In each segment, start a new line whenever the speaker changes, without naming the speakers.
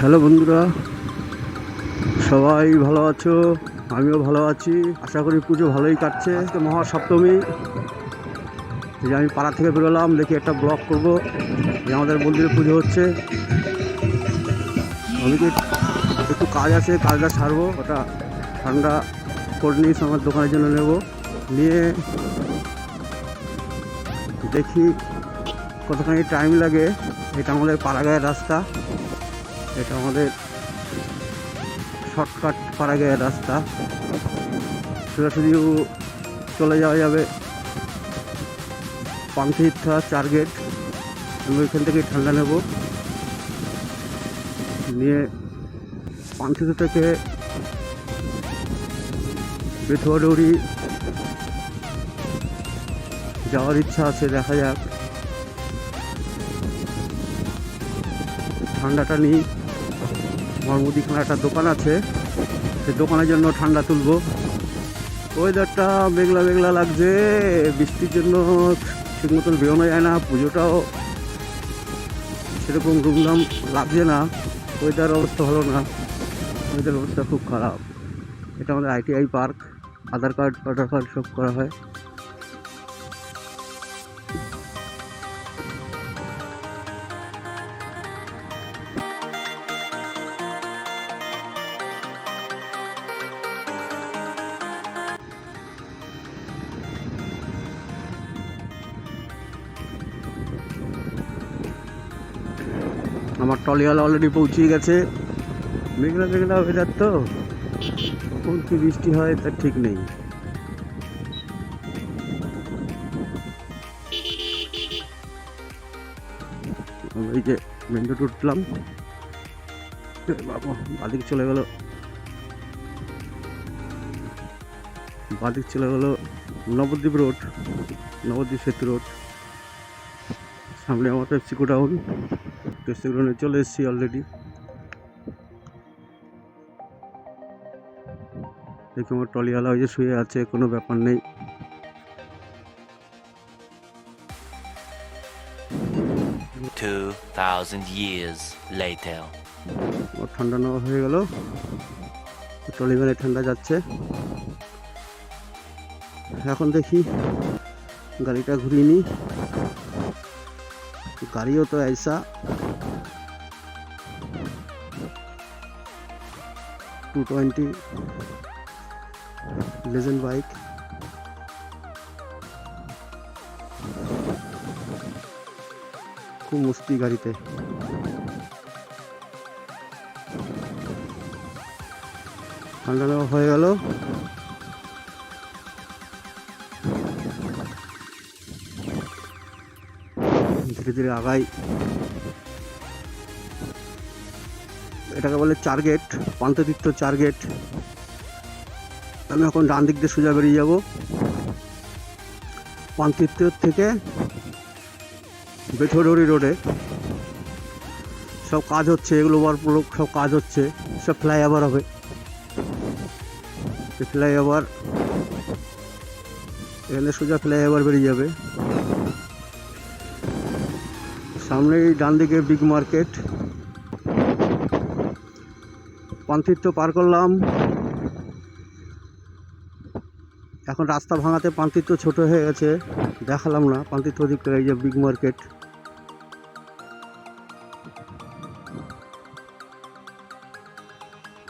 Hello বন্ধুরা, সবাই ভালো আছো? আমিও ভালো আছি। আশা করি পুজো ভালোই কাটছে। আজকে মহাসপ্তমী। যে আমি পাড়া থেকে বেরোলাম, দেখি একটা ব্লগ করব যে আমাদের মন্দিরে পুজো হচ্ছে। আমি কি একটু কাজ আছে, কাজটা ছাড়বো, ওটা ঠান্ডা কোল্ড আমার দোকানের জন্য নেব। নিয়ে দেখি কতখানি টাইম লাগে। এটা আমাদের পাড়াগাঁয়ের রাস্তা, এটা আমাদের শর্টকাট পাড়াগাঁয়ের রাস্তা। সোজাসুজিও চলে যাওয়া যাবে পান্থিথা 4 গেট। আমি ওইখান থেকে ঠান্ডা নেব, নিয়ে পান্থিথা থেকে বেথুয়া ডৌরি যাওয়ার ইচ্ছা আছে, দেখা যাক। ঠান্ডাটা নিই। আমার মুদিখানা একটা দোকান আছে, সেই দোকানের জন্য ঠান্ডা তুলবো। ওয়েদারটা মেঘলা মেঘলা লাগছে, বৃষ্টির জন্য ঠিক মতন বেরোনো যায় না। পুজোটাও সেরকম ধুমধাম লাগছে না। ওয়েদার অবস্থা ভালো না, ওয়েদার অবস্থা খুব খারাপ। এটা আমাদের ITI পার্ক, আধার কার্ড ভোটার কার্ড সব করা হয়। আমার ট্রলিওয়ালা অলরেডি পৌঁছে গেছে। মেঘলা মেঘলা ওয়েদার তো, কখন কি বৃষ্টি হয় তার ঠিক নেই। এই যে মেন রোড উঠলাম, বাদিক চলে গেল, বাদিক চলে গেল নবদ্বীপ রোড, নবদ্বীপ সেতু রোড। সামনে আমার পেপসিকো টাউন, পেপসিকো টাউনে চলে এসেছি অলরেডি। দেখি আমার ট্রলিওয়ালা ওই যে শুয়ে আছে, কোনো ব্যাপার নেই। আমার ঠান্ডা নেওয়া হয়ে গেল, ট্রলি ভ্যানে ঠান্ডা যাচ্ছে। এখন দেখি গাড়িটা ঘুরিয়ে নিই। গাড়িও তো ऐसा 220 लेजेंड बाइक। খুব মস্তি গাড়িতে। ঠান্ডা নেওয়া হয়ে গেল। ধীরে ধীরে আগাই। এটাকে বলে 4 গেট, পান্থতীর্থ 4 গেট। আমি এখন ডান দিক দিয়ে সোজা বেরিয়ে যাব। পান্থতীর্থ থেকে বেথুয়াডৌরি রোডে সব কাজ হচ্ছে, এগুলো ওভারব্লক সব কাজ হচ্ছে, সব ফ্লাইওভার হবে। ফ্লাইওভার এখানে সোজা ফ্লাইওভার বেরিয়ে যাবে। সামনেই ডান দিকে বিগ মার্কেট। পান্থতীর্থ পার করলাম। এখন রাস্তা ভাঙাতে পান্থতীর্থ ছোট হয়ে গেছে, দেখালাম না। পান্থতীর্থ দিকটা এই যে big market.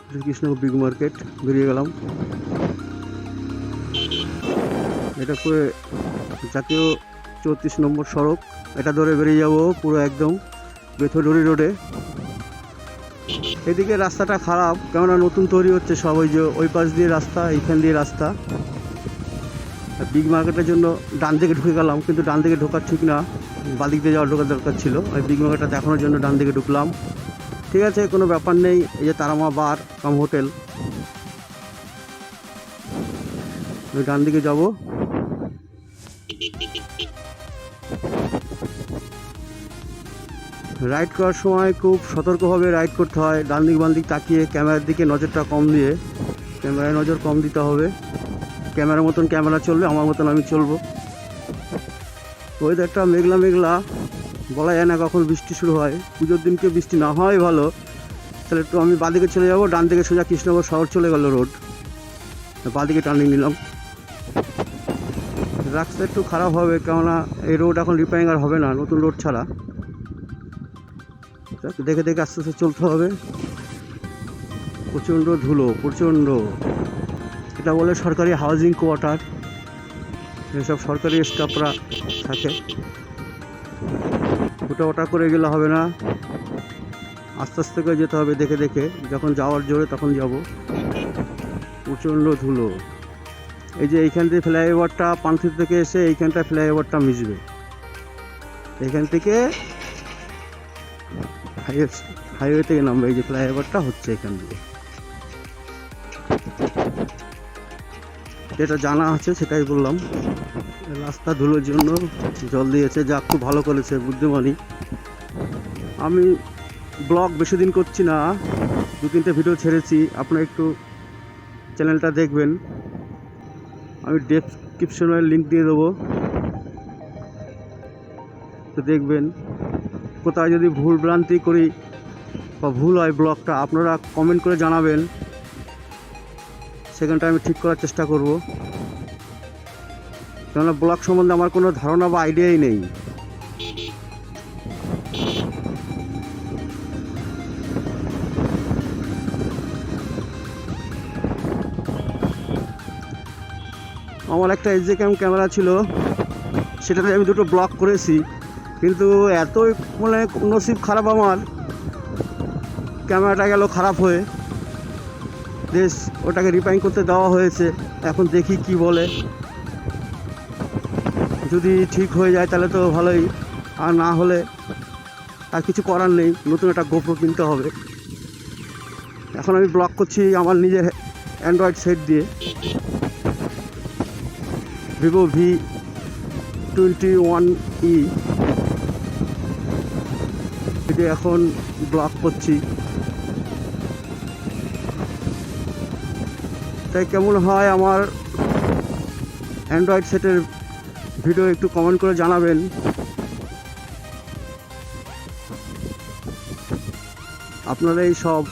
Srikrishna big market বেরিয়ে গেলাম। এটা করে জাতীয় 34 নম্বর সড়ক, এটা ধরে বেরিয়ে যাব পুরো একদম বেথুয়াডৌরি রোডে। এদিকে রাস্তাটা খারাপ, কেননা নতুন তৈরি হচ্ছে সব। ওই যে ওই পাশ দিয়ে রাস্তা, এইখান দিয়ে রাস্তা। বিগ মার্কেটের জন্য ডান দিকে ঢুকে গেলাম, কিন্তু ডান দিকে ঢোকার ঠিক না, বাদিক দিয়ে যাওয়ার ঢোকার দরকার ছিল। ওই বিগ মার্কেটটা দেখানোর জন্য ডান দিকে ঢুকলাম। ঠিক আছে, কোনো ব্যাপার নেই। এই যে তারামা বার কাম হোটেল, আমি ডান দিকে যাব। রাইড করার সময় খুব সতর্কভাবে রাইড করতে হয়। ডান দিক বাম দিক তাকিয়ে, ক্যামেরার দিকে নজরটা কম দিয়ে, ক্যামেরায় নজর কম দিতে হবে। ক্যামেরার মতন ক্যামেরা চলবে, আমার মতন আমি চলবো। ওয়েদারটা মেঘলা মেঘলা, বলা যায় না কখন বৃষ্টি শুরু হয়। পুজোর দিনকে বৃষ্টি না হয় ভালো, তাহলে একটু আমি বাঁদিকে চলে যাবো, ডান দিকে সোজা কৃষ্ণনগর শহর চলে গেল রোড, বাঁদিকে টার্নিং নিলাম। রাস্তা একটু খারাপ হবে, কেননা এই রোড এখন রিপেয়ারিং আর হবে না নতুন রোড ছাড়া। দেখে দেখে আস্তে আস্তে চলতে হবে। প্রচণ্ড ধুলো, প্রচণ্ড। এটা বলে সরকারি হাউজিং কোয়ার্টার, এসব সরকারি স্টাফরা থাকে। ওটা করে গেলে হবে না, আস্তে আস্তে করে যেতে হবে দেখে দেখে। যখন যাওয়ার জোরে তখন যাব। প্রচণ্ড ধুলো। এই যে এইখান থেকে ফ্লাইওভারটা পান্থির থেকে এসে এইখানটা ফ্লাইওভারটা মিশবে, এইখান থেকে হাইওয়ে থেকে নামবে। এই যে ফ্লাইওভারটা হচ্ছে এখান থেকে, যেটা জানা আছে সেটাই বললাম। রাস্তা ধুলোর জন্য জল দিয়েছে, যা খুব ভালো করেছে, বুদ্ধিমানী। আমি ব্লগ বেশি দিন করছি না, 2-3টে ভিডিও ছেড়েছি। আপনারা একটু চ্যানেলটা দেখবেন, আমি ডেসক্রিপশনে লিঙ্ক দিয়ে দেবো, তো দেখবেন। কোথায় যদি ভুল ভ্রান্তি করি বা ভুল হয় ব্লগটা, আপনারা কমেন্ট করে জানাবেন, সেখানটা আমি ঠিক করার চেষ্টা করব। কেননা ব্লগ সম্বন্ধে আমার কোনো ধারণা বা আইডিয়াই নেই। আমার একটা SJ-ক্যাম ক্যামেরা ছিল, সেটাতে আমি 2টো ব্লগ করেছি, কিন্তু এতই মানে নসিব খারাপ আমার, ক্যামেরাটা গেল খারাপ হয়ে। বেশ, ওটাকে রিপেয়ারিং করতে দেওয়া হয়েছে, এখন দেখি কি বলে। যদি ঠিক হয়ে যায় তাহলে তো ভালোই, আর না হলে আর কিছু করার নেই, নতুন একটা GoPro কিনতে হবে। এখন আমি ব্লগ করছি আমার নিজের অ্যান্ড্রয়েড সেট দিয়ে, Vivo V21e, এটা এখন ব্লগ করছি। তাই কেমন হয় আমার অ্যান্ড্রয়েড সেটের ভিডিও একটু কমেন্ট করে জানাবেন। আপনারা এই সব,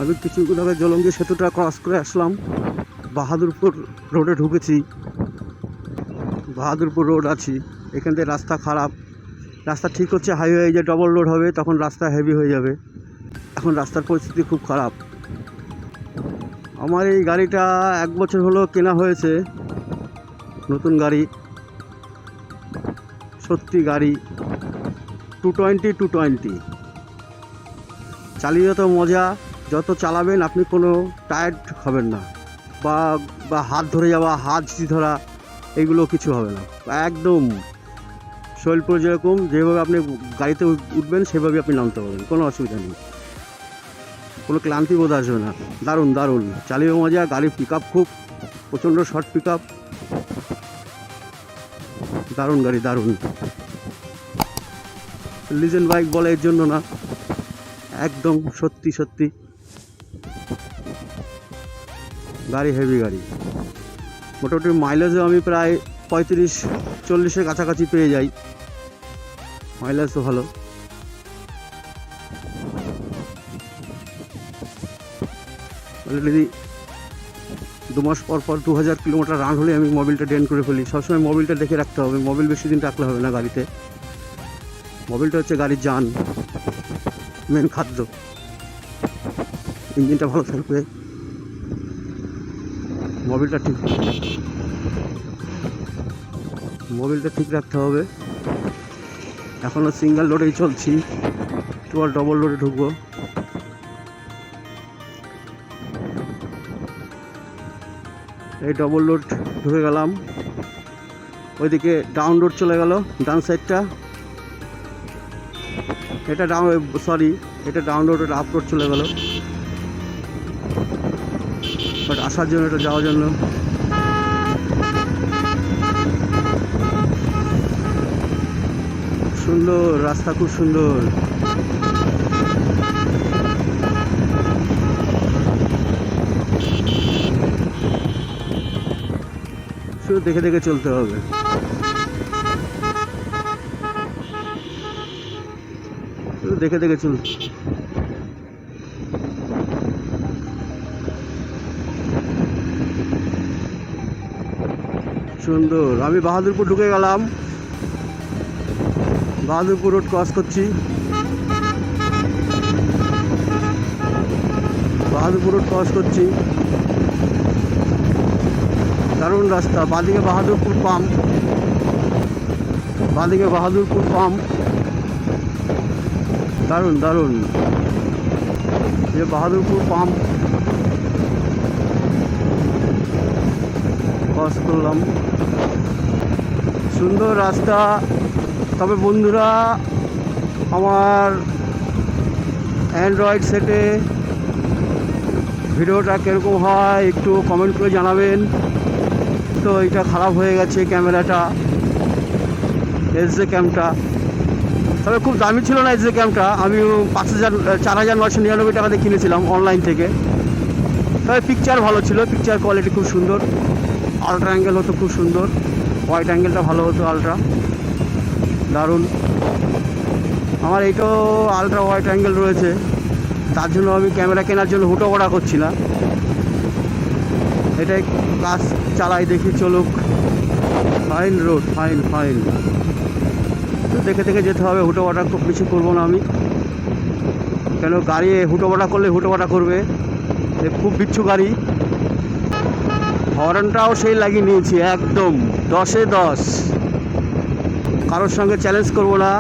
আমি কিছুক্ষণ আগে জলঙ্গি সেতুটা ক্রস করে আসলাম, বাহাদুরপুর রোডে ঢুকেছি। বাহাদুরপুর রোড আছি, এখান থেকে রাস্তা খারাপ, রাস্তা ঠিক হচ্ছে। হাইওয়ে যে ডবল রোড হবে তখন রাস্তা হেভি হয়ে যাবে, এখন রাস্তার পরিস্থিতি খুব খারাপ। আমার এই গাড়িটা 1 বছর হলো কেনা হয়েছে, নতুন গাড়ি, সত্যি গাড়ি। 220 চালিয়ে যত মজা, যত চালাবেন আপনি কোনো টায়ার্ড হবেন না, বা হাত ধরে যাওয়া, হাত ধরা, এগুলো কিছু হবে না। একদম শৈলপুর যেরকম, যেভাবে আপনি গাড়িতে উঠবেন সেভাবে আপনি নামতে পারবেন, কোনো অসুবিধা নেই, কোনো ক্লান্তি বোধ আসবে না। দারুণ দারুণ চালিয়ে মজা। গাড়ির পিক আপ খুব প্রচণ্ড শর্ট পিক আপ, দারুণ গাড়ি, দারুণ। লিজেন্ড বাইক বলে এর জন্য না, একদম সত্যি সত্যি গাড়ি, হেভি গাড়ি। মোটামুটি মাইলেজও আমি প্রায় 35-40-এর কাছাকাছি পেয়ে যাই, মাইলেজ তো ভালো। অলরেডি 2 মাস পর 2000 কিলোমিটার রান হলে আমি মোবিলটা ড্রেন করে ফেলি। সবসময় মোবিলটা দেখে রাখতে হবে, মোবিল বেশি দিন রাখলে হবে না গাড়িতে। মোবিলটা হচ্ছে গাড়ির জান, মেন খাদ্য। ইঞ্জিনটা ভালো থাকবে, মোবিলটা ঠিক রাখতে হবে। এখনও সিঙ্গেল লোডেই চলছি, একটু আর ডবল লোডে ঢুকবো। এই ডবল লোড ঢুকে গেলাম, ওইদিকে ডাউন রোড চলে গেল, ডান সাইডটা। এটা এটা ডাউন রোড, এটা আপ রোড চলে গেল। বাট আসার জন্য, এটা যাওয়ার জন্য সুন্দর রাস্তা, খুব সুন্দর। শুধু দেখে দেখে চলতে হবে। শুধু দেখে দেখে সুন্দর। আমি বাহাদুরপুর ঢুকে গেলাম, বাহাদুরপুর রোড ক্রস করছি, বাহাদুরপুর রোড ক্রস করছি। দারুণ রাস্তা। বাঁদিকে বাহাদুরপুর পাম্প, বাঁদিকে বাহাদুরপুর পাম্প, দারুণ দারুণ। যে বাহাদুরপুর পাম্প ক্রস করলাম, সুন্দর রাস্তা। তবে বন্ধুরা, আমার অ্যান্ড্রয়েড সেটে ভিডিওটা কীরকম হয় একটু কমেন্ট করে জানাবেন। তো এটা খারাপ হয়ে গেছে ক্যামেরাটা, এসডি ক্যামটা। তবে খুব দামি ছিল না এসডি ক্যামটা, আমি 4,999 টাকাতে কিনেছিলাম অনলাইন থেকে। তবে পিকচার ভালো ছিল, পিকচার কোয়ালিটি খুব সুন্দর, আলট্রা অ্যাঙ্গেল হতো খুব সুন্দর, হোয়াইট অ্যাঙ্গেলটা ভালো হতো আলট্রা, দারুণ। আমার এইটাও আলট্রা হোয়াইট অ্যাঙ্গেল রয়েছে, তার জন্য আমি ক্যামেরা কেনার জন্য হুটোপাটা করছি না, এটাই কাজ চালাই, দেখি চলুক। Fine road, fine fine. তো দেখে দেখে যেতে হবে, হুটোপাটা খুব বেশি করবো না আমি, কেন গাড়ি হুটোপাটা করলে হুটোপাটা করবে, খুব বিচ্ছু গাড়ি। হর্নটাও সেই লাগিয়ে নিয়েছি, একদম 10-এ 10। কারোর সঙ্গে চ্যালেঞ্জ করবো না,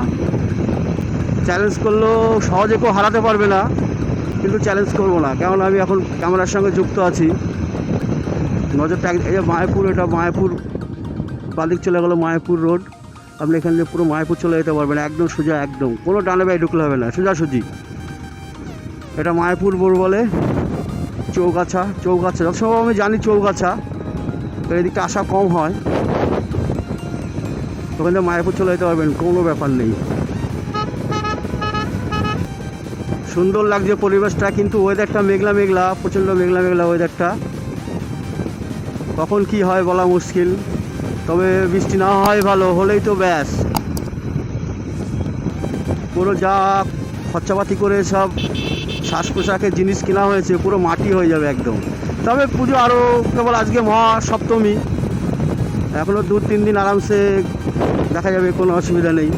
চ্যালেঞ্জ করলেও সহজে কেউ হারাতে পারবে না, কিন্তু চ্যালেঞ্জ করবো না, কেননা আমি এখন ক্যামেরার সঙ্গে যুক্ত আছি। নজরটা এই যে মায়াপুর, এটা মায়াপুর, বাদিক চলে গেলো মায়াপুর রোড। আপনি এখান থেকে পুরো মায়াপুর চলে যেতে পারবেন, একদম সোজা, একদম কোনো ডানে বাই ঢুকলে হবে না, সোজাসুজি। এটা মায়াপুর মোড় বলে, চৌগাছা, চৌগাছা যতসব আমি জানি চৌগাছা, তো এদিকটা আসা কম হয়, ওখান থেকে মায়াপুর চলে যেতে পারবেন, কোনো ব্যাপার নেই। সুন্দর লাগছে পরিবেশটা, কিন্তু ওয়েদারটা মেঘলা মেঘলা, প্রচণ্ড মেঘলা মেঘলা ওয়েদারটা। কখন কি হয় বলা মুশকিল, তবে বৃষ্টি না হয় ভালো, হলেই তো ব্যাস। পুরো যা খরচাপাতি করে সব শ্বাস পোশাকের জিনিস কেনা হয়েছে, পুরো মাটি হয়ে যাবে একদম। তবে পুজো আরও কেবল আজকে মহাসপ্তমী, এখনও 2-3 দিন আরামসে দেখা যাবে, কোনো অসুবিধা নেই।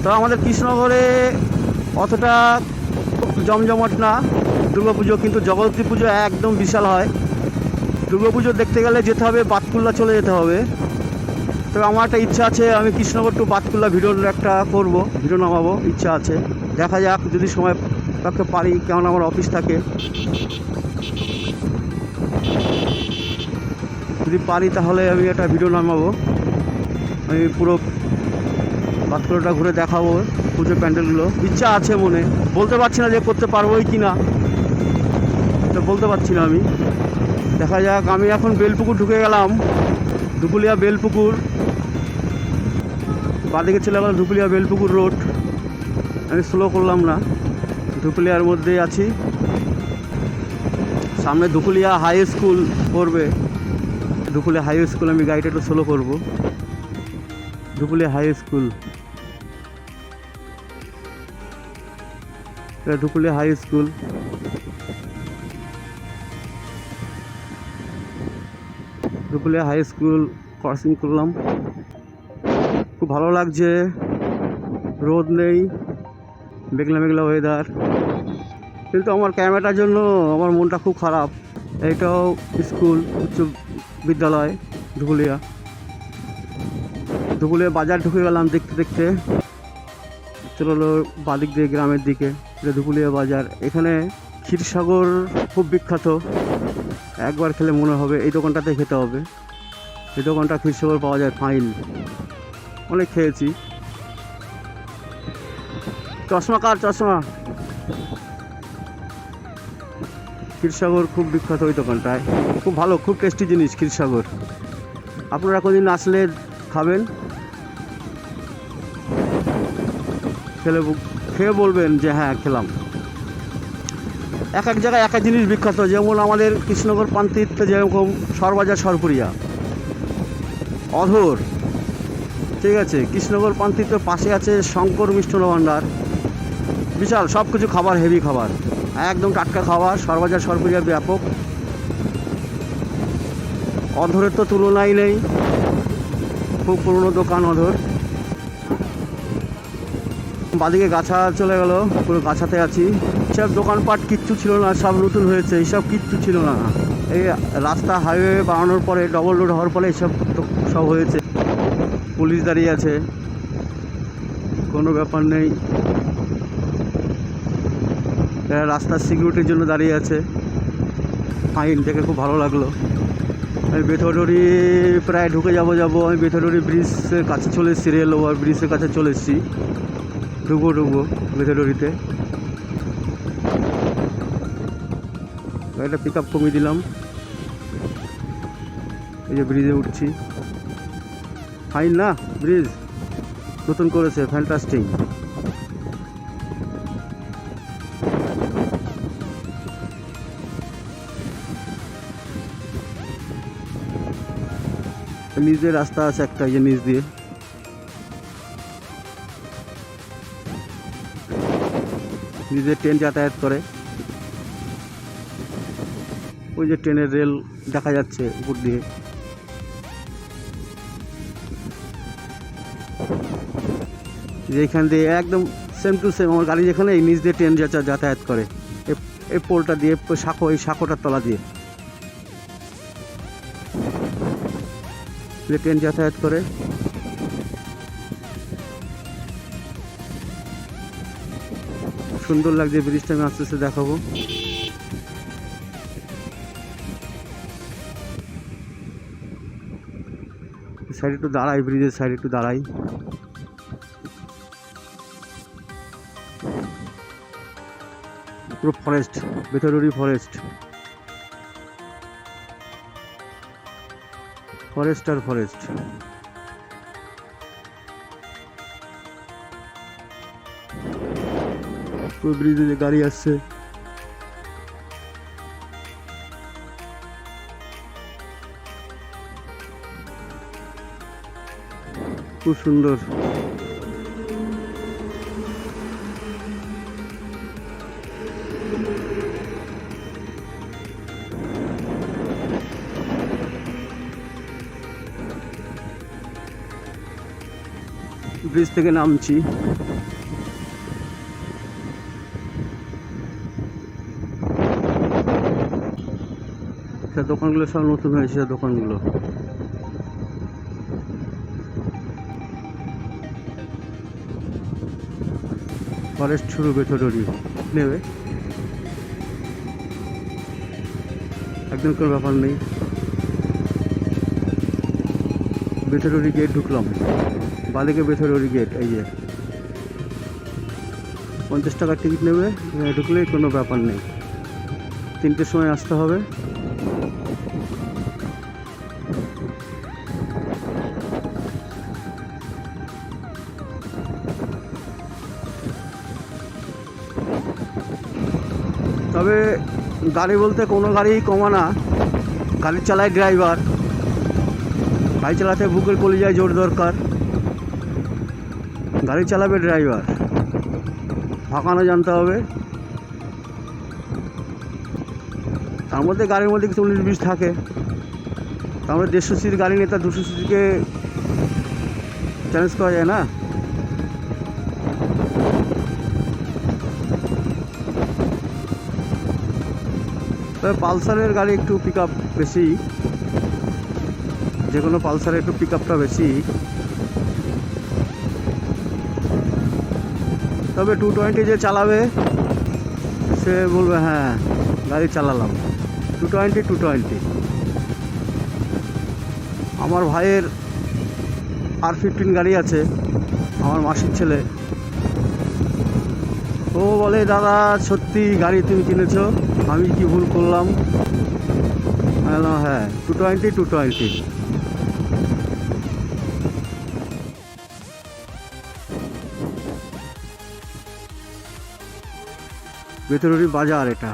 তো আমাদের কৃষ্ণনগরে অতটা জমজমাট না দুর্গাপুজো, কিন্তু জগদ্ধাত্রী পুজো একদম বিশাল হয়। দুর্গাপুজো দেখতে গেলে যেতে হবে বাতকুল্লা, চলে যেতে হবে। তবে আমার একটা ইচ্ছা আছে, আমি কৃষ্ণনগর টু বাতকুল্লা একটা করব, ভিডিও নামাবো, ইচ্ছা আছে। দেখা যাক যদি সময় রাখতে পারি, কেমন আমার অফিস থাকে, যদি পারি তাহলে আমি একটা ভিডিও নামাবো। আমি পুরো বাতকুল্লাটা ঘুরে দেখাবো, পুজো প্যান্ডেলগুলো, ইচ্ছা আছে মনে, বলতে পারছি না যে করতে পারবোই কি না, তো বলতে পারছি না আমি, দেখা যাক। আমি এখন বেলপুকুর ঢুকে গেলাম, ধুপুলিয়া বেলপুকুর, বাদিকে চলে গেলাম ধুপুলিয়া বেলপুকুর রোড। আমি স্লো করলাম না, ধুপুলিয়ার মধ্যেই আছি। সামনে ধুপুলিয়া হাই স্কুল পড়বে, ধুপুলিয়া হাই স্কুল, আমি গাড়িটা একটু স্লো করবো। Dhupulia high school, Dhupulia high school. Dhupulia high school crossing করলাম, খুব ভালো লাগছে, রোদ নেই, মেঘলা মেঘলা ওয়েদার। কিন্তু আমার ক্যামেরাটার জন্য আমার মনটা খুব খারাপ। এইটাও স্কুল, উচ্চ বিদ্যালয় ধুপুলিয়া। ধুপুলিয়া বাজার ঢুকে গেলাম দেখতে দেখতে, চলো বাদিক দিয়ে গ্রামের দিকে, এটা ধুপুলিয়া বাজার। এখানে ক্ষীরসাগর খুব বিখ্যাত, একবার খেলে মনে হবে এই দোকানটাতে খেতে হবে, এই দোকানটা ক্ষীরসাগর পাওয়া যায় ফাইন, অনেক খেয়েছি। চশমা কার চশমা, ক্ষীরসাগর খুব বিখ্যাত ওই দোকানটায়, খুব ভালো, খুব টেস্টি জিনিস ক্ষীরসাগর। আপনারা কোনদিন আসলে খাবেন, খেয়ে বলবেন যে হ্যাঁ খেলাম। এক এক জায়গায় এক এক জিনিস বিখ্যাত, যেমন আমাদের কৃষ্ণনগর প্রান্তিতে যেরকম সরবাজার সরপুরিয়া, অধর, ঠিক আছে। কৃষ্ণনগর প্রান্তিতে পাশে আছে শঙ্কর মিষ্টান্ন ভাণ্ডার, বিশাল সব কিছু খাবার, হেভি খাবার, একদম টাটকা খাবার। সরবাজার সরপুরিয়া ব্যাপক। অধরের তো তুলনাই নেই, খুব পুরনো দোকান অধর। বাদিকে গাছা চলে গেল, পুরো গাছাতে আছি। সব দোকানপাট কিচ্ছু ছিল না, সব নতুন হয়েছে, এইসব কিচ্ছু ছিল না। এই রাস্তা হাইওয়ে বানানোর পরে, ডবল রোড হওয়ার পরে এইসব সব হয়েছে। পুলিশ দাঁড়িয়ে আছে, কোনো ব্যাপার নেই। এরা রাস্তার সিকিউরিটির জন্য দাঁড়িয়ে আছে। ফাইন দেখে খুব ভালো লাগলো। আমি বেথরডি প্রায় ঢুকে যাবো। আমি বেথরডি ব্রিজের কাছে চলে এসেছি, রেল ওভার ব্রিজের কাছে চলে এসেছি। ঢুকবো বেথরডিতে। একটা পিক আপ কমিয়ে দিলাম, এই যে ব্রিজে উঠছি। ফাইন না ব্রিজ, নতুন করেছে, ফ্যান্টাস্টিক। নিচ দিয়ে রাস্তা আছে একটা, এই যে নিচ দিয়ে। নিজে ট্রেন যাতায়াত করে, ওই যে ট্রেনের রেল দেখা যাচ্ছে উপর দিয়ে। যেখান দিয়ে একদম সেম টু সেম আমার গাড়ি যেখানে, এই নিচ দিয়ে ট্রেন যাতায়াত করে। এই পোলটা দিয়ে, এই সাঁকোটার তলা দিয়ে ট্রেন যাতায়াত করে। সুন্দর লাগছে ব্রিজটা, আমি আস্তে আস্তে দেখাবো। সাইড একটু দাঁড়াই, ব্রিজের সাইড একটু দাঁড়াই। পুরো ফরেস্ট, বেথরডি ফরেস্ট, ফরেস্ট আর ফরেস্ট। পুরো ব্রিজে যে গাড়ি আসছে, খুব সুন্দর। ব্রিজ থেকে নামছি। দোকানগুলো সব নতুন হয়েছে, দোকানগুলো। ফরেস্ট শুরু বেথরডি নেবে, একদম কোনো ব্যাপার নেই। বেথরডি গেট ঢুকলাম, বাদিকে বেথরডি গেট। এই যে 50 টাকার টিকিট নেবে, ঢুকলেই কোনো ব্যাপার নেই। 3টের সময় আসতে হবে। তবে গাড়ি বলতে কোনো গাড়ি কমা না, গাড়ি চালায় ড্রাইভার। গাড়ি চালাতে বুকের কলিজায় জোর দরকার, গাড়ি চালাবে ড্রাইভার, ফাঁকানো জানতে হবে। তার মধ্যে গাড়ির মধ্যে কিছু 19-20 থাকে। তার মধ্যে 150 সিসির গাড়ি নিয়ে তার 200 সিসিকে চ্যালেঞ্জ করা যায় না। তবে পালসারের গাড়ি একটু পিক আপ বেশি, যে কোনো পালসারের একটু পিক আপটা বেশি। তবে 220 যে চালাবে সে বলবে হ্যাঁ গাড়ি চালালাম। 220। আমার ভাইয়ের R15 গাড়ি আছে, আমার মাসির ছেলে। ও বলে দাদা সত্যি গাড়ি তুমি কিনেছো, আমি কি ভুল করলাম? হ্যাঁ 220। বেথরডি বাজার এটা।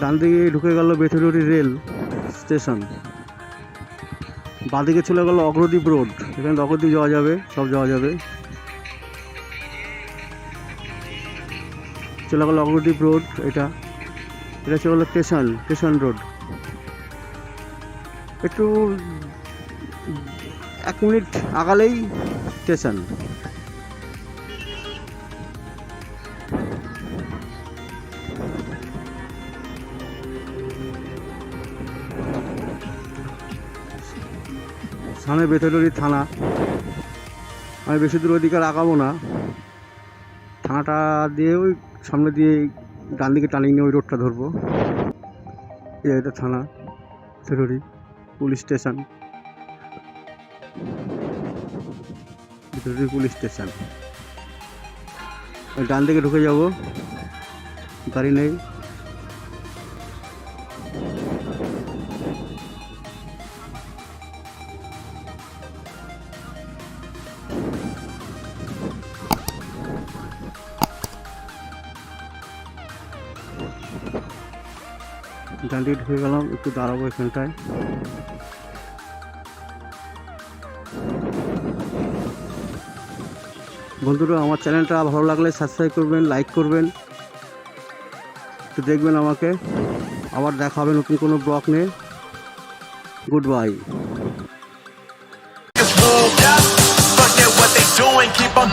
ডান দিকে ঢুকে গেল বেথুরি রেল স্টেশন, বাঁদিকে চলে গেল অগ্রদ্বীপ রোড, এখানে অগ্রদ্বীপ যাওয়া যাবে, সব যাওয়া যাবে। চলে গেল অগ্রদ্বীপ রোড, এটা চলে গেল স্টেশন রোড। একটু 1 মিনিট আগালেই স্টেশন। সামনে বেথুরি থানা। আমি বেশি দূর ওদিকে আগাবো না, থানাটা দিয়ে ওই সামনে দিয়ে ডান দিকে টানিয়ে নিয়ে ওই রোডটা ধরবো। এটা থানা বেথুরি পুলিশ স্টেশন, বেথুরি পুলিশ স্টেশন। ওই ডান দিকে ঢুকে যাব, গাড়ি নেই। ডান দিকে ঢুকে গেলাম, একটু দাঁড়াবো এখানটায়। বন্ধুরা, আমার চ্যানেলটা ভালো লাগলে সাবস্ক্রাইব করবেন, লাইক করবেন, একটু দেখবেন আমাকে। আবার দেখা হবে নতুন কোনো ব্লগ নিয়ে। Good bye.
Forget what they doing, keep on